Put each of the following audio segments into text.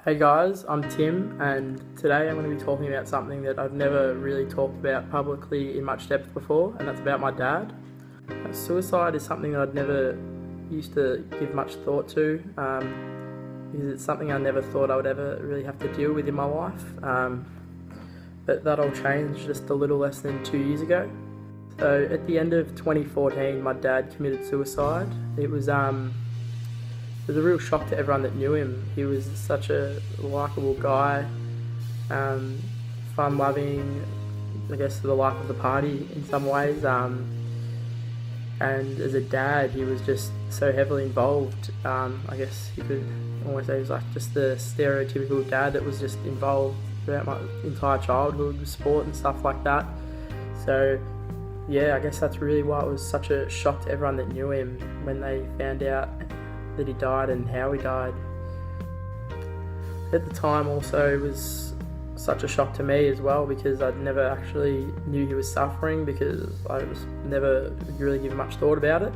Hey guys, I'm Tim, and today I'm going to be talking about something that I've never really talked about publicly in much depth before, and that's about my dad. Suicide is something that I'd never used to give much thought to, because it's something I never thought I would ever really have to deal with in my life. But that all changed just a little less than 2 years ago. So at the end of 2014, my dad committed suicide. It was a real shock to everyone that knew him. He was such a likeable guy, fun-loving, I guess the life of the party in some ways. And as a dad, he was just so heavily involved. I guess you could almost say he was like just the stereotypical dad that was just involved throughout my entire childhood with sport and stuff like that. So yeah, I guess that's really why it was such a shock to everyone that knew him when they found out that he died and how he died. At the time also it was such a shock to me as well, because I'd never actually knew he was suffering, because I was never really given much thought about it.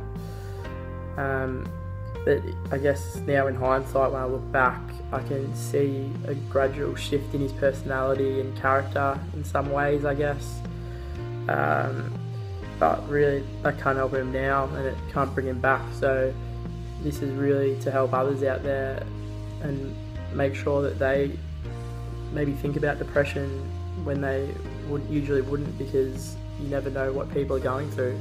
But I guess now in hindsight, when I look back, I can see a gradual shift in his personality and character in some ways, I guess. But really I can't help him now, and it can't bring him back. So this is really to help others out there and make sure that they maybe think about depression when they usually wouldn't, because you never know what people are going through.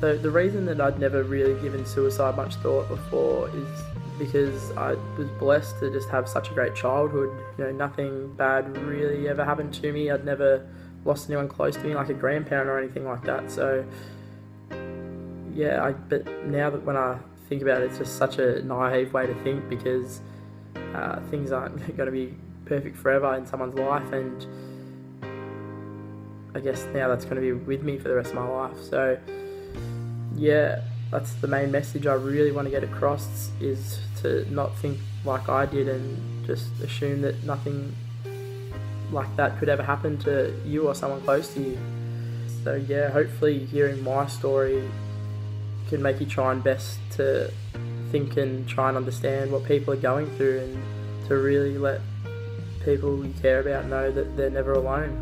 So the reason that I'd never really given suicide much thought before is because I was blessed to just have such a great childhood. You know, nothing bad really ever happened to me. I'd never lost anyone close to me, like a grandparent or anything like that. So yeah, but now that when I think about it, it's just such a naive way to think, because things aren't going to be perfect forever in someone's life, and I guess now that's going to be with me for the rest of my life. So yeah, that's the main message I really want to get across, is to not think like I did and just assume that nothing like that could ever happen to you or someone close to you. So yeah, hopefully hearing my story can make you try and best to think and try and understand what people are going through, and to really let people you care about know that they're never alone.